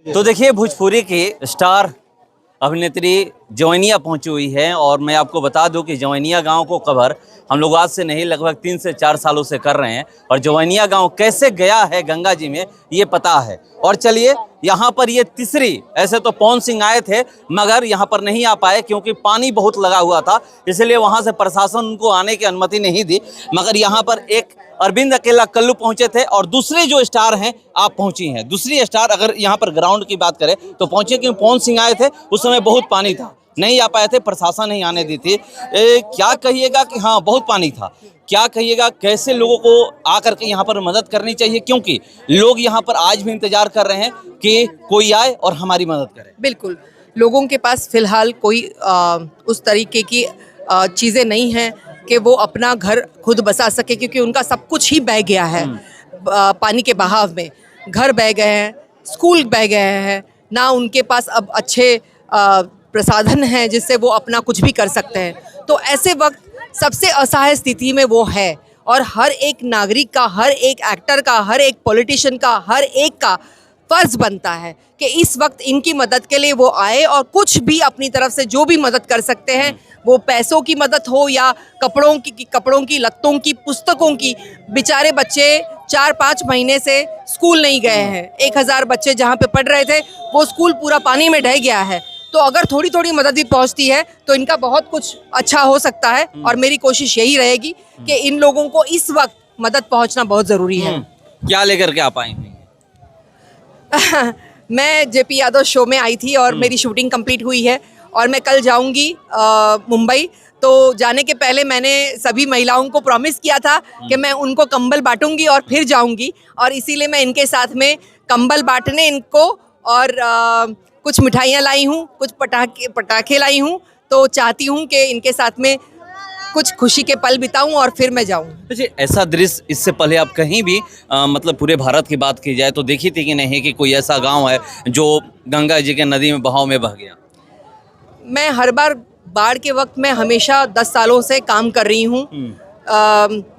तो देखिए भोजपुरी की स्टार अभिनेत्री जवैनिया पहुंची हुई है और मैं आपको बता दूं कि जवैनिया गांव को कवर हम लोग आज से नहीं लगभग 3 से 4 सालों से कर रहे हैं और जवैनिया गांव कैसे गया है गंगा जी में ये पता है। और चलिए यहाँ पर ये तीसरी, ऐसे तो पवन सिंह आए थे मगर यहाँ पर नहीं आ पाए क्योंकि पानी बहुत लगा हुआ था, इसलिए वहाँ से प्रशासन उनको आने की अनुमति नहीं दी। मगर यहाँ पर एक अरविंद अकेला कल्लू पहुंचे थे और दूसरे जो स्टार हैं आप पहुंची हैं। दूसरी स्टार अगर यहाँ पर ग्राउंड की बात करें तो पहुंचे क्योंकि पवन सिंह आए थे, उस समय बहुत पानी था, नहीं आ पाए थे, प्रशासन नहीं आने दी थी। क्या कहिएगा कि हाँ बहुत पानी था, क्या कहिएगा कैसे लोगों को आकर के यहाँ पर मदद करनी चाहिए, क्योंकि लोग यहाँ पर आज भी इंतजार कर रहे हैं कि कोई आए और हमारी मदद करे। बिल्कुल, लोगों के पास फिलहाल कोई उस तरीके की चीज़ें नहीं हैं कि वो अपना घर खुद बसा सके, क्योंकि उनका सब कुछ ही बह गया है पानी के बहाव में। घर बह गए हैं, स्कूल बह गए हैं, ना उनके पास अब अच्छे प्रसाधन हैं जिससे वो अपना कुछ भी कर सकते हैं। तो ऐसे वक्त सबसे असहाय स्थिति में वो है और हर एक नागरिक का, हर एक एक्टर का, हर एक पॉलिटिशियन का, हर एक का फ़र्ज़ बनता है कि इस वक्त इनकी मदद के लिए वो आए और कुछ भी अपनी तरफ से जो भी मदद कर सकते हैं, वो पैसों की मदद हो या कपड़ों की, लत्तों की, पुस्तकों की। बेचारे बच्चे 4-5 महीने से स्कूल नहीं गए हैं। 1000 बच्चे जहाँ पे पढ़ रहे थे वो स्कूल पूरा पानी में ढह गया है। तो अगर थोड़ी थोड़ी मदद भी पहुँचती है तो इनका बहुत कुछ अच्छा हो सकता है और मेरी कोशिश यही रहेगी कि इन लोगों को इस वक्त मदद पहुँचना बहुत ज़रूरी है। क्या लेकर के आप आएंगे? मैं जेपी यादव शो में आई थी और मेरी शूटिंग कंप्लीट हुई है और मैं कल जाऊंगी मुंबई। तो जाने के पहले मैंने सभी महिलाओं को प्रॉमिस किया था कि मैं उनको कंबल बांटूंगी और फिर जाऊंगी, और इसीलिए मैं इनके साथ में कंबल बांटने इनको और कुछ मिठाइयाँ लाई हूँ, कुछ पटाखे लाई हूँ। तो चाहती हूँ कि इनके साथ में कुछ खुशी के पल बिताऊं और फिर मैं जाऊं। अच्छा, ऐसा दृश्य इससे पहले आप कहीं भी मतलब पूरे भारत की बात की जाए तो देखी थी कि नहीं कि कोई ऐसा गांव है जो गंगा जी के नदी में बहाव में बह गया? मैं हर बार बाढ़ के वक्त मैं हमेशा 10 सालों से काम कर रही हूँ।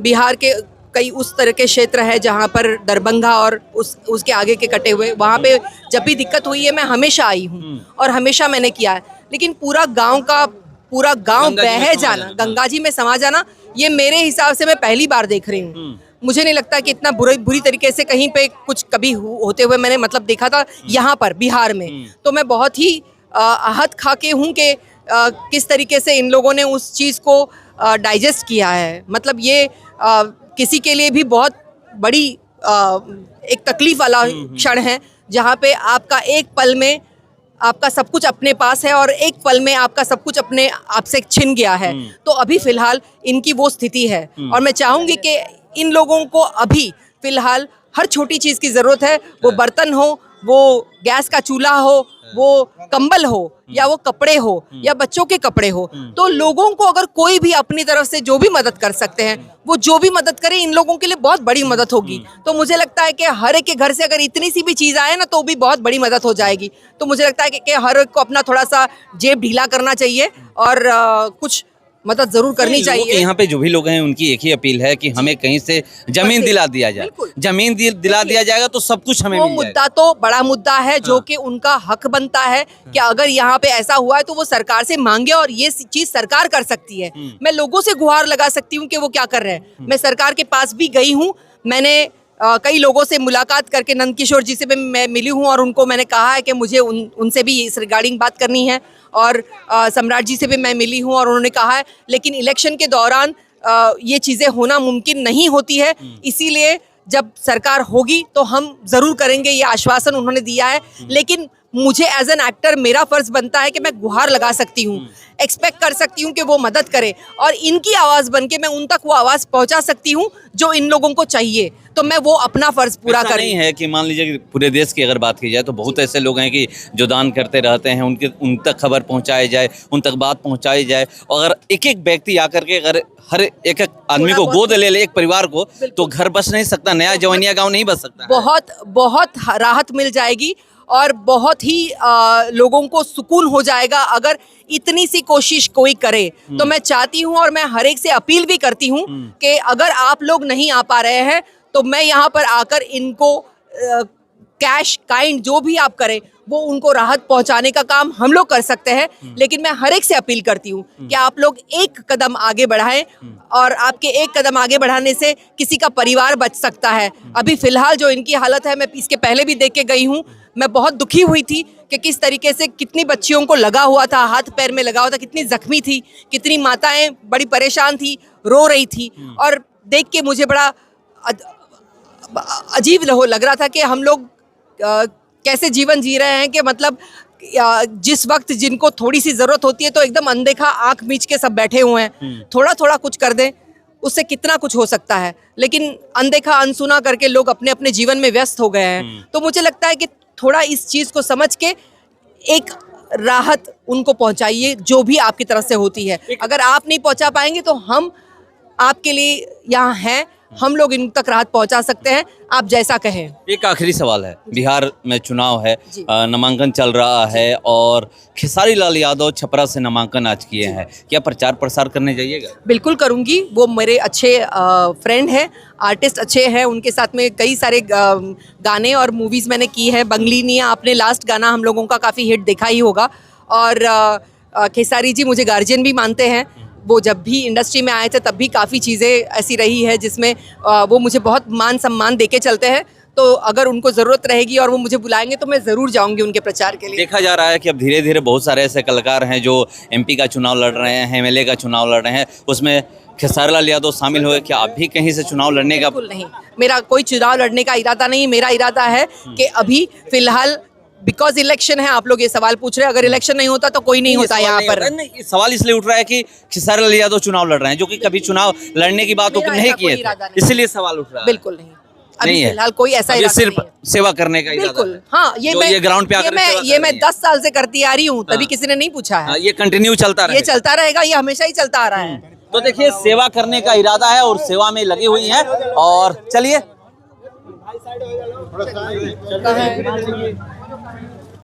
बिहार के कई उस तरह के क्षेत्र है जहाँ पर दरभंगा और उसके आगे के कटे हुए, वहाँ पे जब भी दिक्कत हुई है मैं हमेशा आई हूँ और हमेशा मैंने किया है। लेकिन पूरा गांव बह जाना, गंगा जी में समा जाना, ये मेरे हिसाब से मैं पहली बार देख रही हूँ। मुझे नहीं लगता कि इतना बुरी तरीके से कहीं पे कुछ कभी होते हुए मैंने मतलब देखा था यहाँ पर बिहार में। तो मैं बहुत ही आहत खा के हूँ कि किस तरीके से इन लोगों ने उस चीज़ को डाइजेस्ट किया है। मतलब ये किसी के लिए भी बहुत बड़ी एक तकलीफ वाला क्षण है जहाँ पे आपका एक पल में आपका सब कुछ अपने पास है और एक पल में आपका सब कुछ अपने आप से छिन गया है। तो अभी फ़िलहाल इनकी वो स्थिति है और मैं चाहूँगी कि इन लोगों को अभी फ़िलहाल हर छोटी चीज़ की ज़रूरत है। वो बर्तन हो, वो गैस का चूल्हा हो, वो कंबल हो या वो कपड़े हो या बच्चों के कपड़े हो। तो लोगों को अगर कोई भी अपनी तरफ से जो भी मदद कर सकते हैं वो जो भी मदद करे, इन लोगों के लिए बहुत बड़ी मदद होगी। तो मुझे लगता है कि हर एक के घर से अगर इतनी सी भी चीज़ आए ना तो भी बहुत बड़ी मदद हो जाएगी। तो मुझे लगता है कि हर एक को अपना थोड़ा सा जेब ढीला करना चाहिए और कुछ मदद जरूर करनी चाहिए। यहाँ पे जो भी लोग हैं उनकी एक ही अपील है कि हमें कहीं से जमीन दिला दिया जाए। जमीन दिला दिया जाएगा तो सब कुछ हमें मिल जाएगा। मुद्दा तो बड़ा मुद्दा है जो कि उनका हक बनता है कि अगर यहाँ पे ऐसा हुआ है तो वो सरकार से मांगे और ये चीज सरकार कर सकती है। मैं लोगों से गुहार लगा सकती हूँ कि वो क्या कर रहे हैं। मैं सरकार के पास भी गई हूँ, मैंने कई लोगों से मुलाकात करके नंदकिशोर जी से भी मैं मिली हूँ और उनको मैंने कहा है कि मुझे उनसे भी इस रिगार्डिंग बात करनी है। और सम्राट जी से भी मैं मिली हूँ और उन्होंने कहा है, लेकिन इलेक्शन के दौरान ये चीज़ें होना मुमकिन नहीं होती है, इसीलिए जब सरकार होगी तो हम ज़रूर करेंगे, ये आश्वासन उन्होंने दिया है। लेकिन मुझे एज एन एक्टर मेरा फ़र्ज़ बनता है कि मैं गुहार लगा सकती हूँ, एक्सपेक्ट कर सकती हूँ कि वो मदद करे और इनकी आवाज़ बन के मैं उन तक वो आवाज़ पहुँचा सकती हूँ जो इन लोगों को चाहिए। तो मैं वो अपना फ़र्ज़ पूरा कर रही हूँ। नहीं है कि मान लीजिए कि पूरे देश की अगर बात की जाए तो बहुत ऐसे लोग हैं कि जो दान करते रहते हैं, उन तक खबर पहुँचाई जाए, उन तक बात पहुँचाई जाए। अगर एक एक व्यक्ति आकर के अगर हर एक आदमी को गोद ले एक परिवार को, तो घर बच नहीं सकता, नया जवैनिया गाँव नहीं बच सकता। बहुत राहत मिल जाएगी और बहुत ही लोगों को सुकून हो जाएगा अगर इतनी सी कोशिश कोई करे। तो मैं चाहती हूँ और मैं हर एक से अपील भी करती हूँ कि अगर आप लोग नहीं आ पा रहे हैं तो मैं यहाँ पर आकर इनको कैश काइंड जो भी आप करें वो उनको राहत पहुंचाने का काम हम लोग कर सकते हैं। लेकिन मैं हर एक से अपील करती हूँ कि आप लोग एक कदम आगे बढ़ाएं, और आपके एक कदम आगे बढ़ाने से किसी का परिवार बच सकता है। अभी फिलहाल जो इनकी हालत है, मैं इसके पहले भी देख के गई हूँ, मैं बहुत दुखी हुई थी कि किस तरीके से कितनी बच्चियों को लगा हुआ था, हाथ पैर में लगा हुआ था, कितनी जख्मी थी, कितनी माताएं बड़ी परेशान थी, रो रही थी। और देख के मुझे बड़ा अजीब लग रहा था कि हम लोग कैसे जीवन जी रहे हैं, कि मतलब जिस वक्त जिनको थोड़ी सी ज़रूरत होती है तो एकदम अनदेखा आंख मीच के सब बैठे हुए हैं। थोड़ा थोड़ा कुछ कर दें, उससे कितना कुछ हो सकता है, लेकिन अनदेखा अनसुना करके लोग अपने अपने जीवन में व्यस्त हो गए हैं। तो मुझे लगता है कि थोड़ा इस चीज़ को समझ के एक राहत उनको पहुंचाइए जो भी आपकी तरफ से होती है। अगर आप नहीं पहुंचा पाएंगे तो हम आपके लिए यहाँ हैं, हम लोग इन तक राहत पहुंचा सकते हैं, आप जैसा कहें। एक आखिरी सवाल है, बिहार में चुनाव है, नामांकन चल रहा है और खेसारी लाल यादव छपरा से नामांकन आज किए हैं, क्या प्रचार प्रसार करने जाइएगा? बिल्कुल करूंगी, वो मेरे अच्छे फ्रेंड हैं, आर्टिस्ट अच्छे हैं, उनके साथ में कई सारे गाने और मूवीज़ मैंने की है। बंगलिनिया आपने लास्ट गाना हम लोगों का काफ़ी हिट देखा ही होगा। और खेसारी जी मुझे गार्जियन भी मानते हैं, वो जब भी इंडस्ट्री में आए थे तब भी काफ़ी चीज़ें ऐसी रही है जिसमें वो मुझे बहुत मान सम्मान देके चलते हैं। तो अगर उनको ज़रूरत रहेगी और वो मुझे बुलाएंगे तो मैं ज़रूर जाऊंगी उनके प्रचार के लिए। देखा जा रहा है कि अब धीरे धीरे बहुत सारे ऐसे कलाकार हैं जो एमपी का चुनाव लड़ रहे हैं, एमएलए का चुनाव लड़ रहे हैं, उसमें खेसारी लाल यादव शामिल हुए। क्या आप भी कहीं से चुनाव लड़ने का? बिल्कुल नहीं, मेरा कोई चुनाव लड़ने का इरादा नहीं। मेरा इरादा है कि अभी फिलहाल बिकॉज इलेक्शन है, आप लोग ये सवाल पूछ रहे हैं, अगर इलेक्शन नहीं होता तो कोई नहीं होता यहाँ पर। नहीं, सवाल इसलिए उठ रहा है कि खेसारी लाल यादव चुनाव लड़ रहे हैं, जो कि कभी चुनाव लड़ने की बात मेरा नहीं ऐसा किए कोई थे, इरादा नहीं। इसीलिए सवाल उठ रहा है। बिल्कुल नहीं, अभी नहीं है। फिलहाल कोई ऐसा अब ये इरादा सिर्फ नहीं है। सेवा करने का इरादा बिल्कुल, है। हाँ, ये जो मैं ये ग्राउंड पे आकर सेवा कर ये मैं रही हैं। 10 साल से करती आ रही हूँ, तभी हाँ। किसी ने नहीं पूछा है। ये कंटिन्यू चलता ये रहेगा। चलता रहेगा, ये हमेशा ही चलता आ रहा है। तो देखिए, सेवा करने का इरादा है और सेवा में लगी हुई हैं। और चलिए,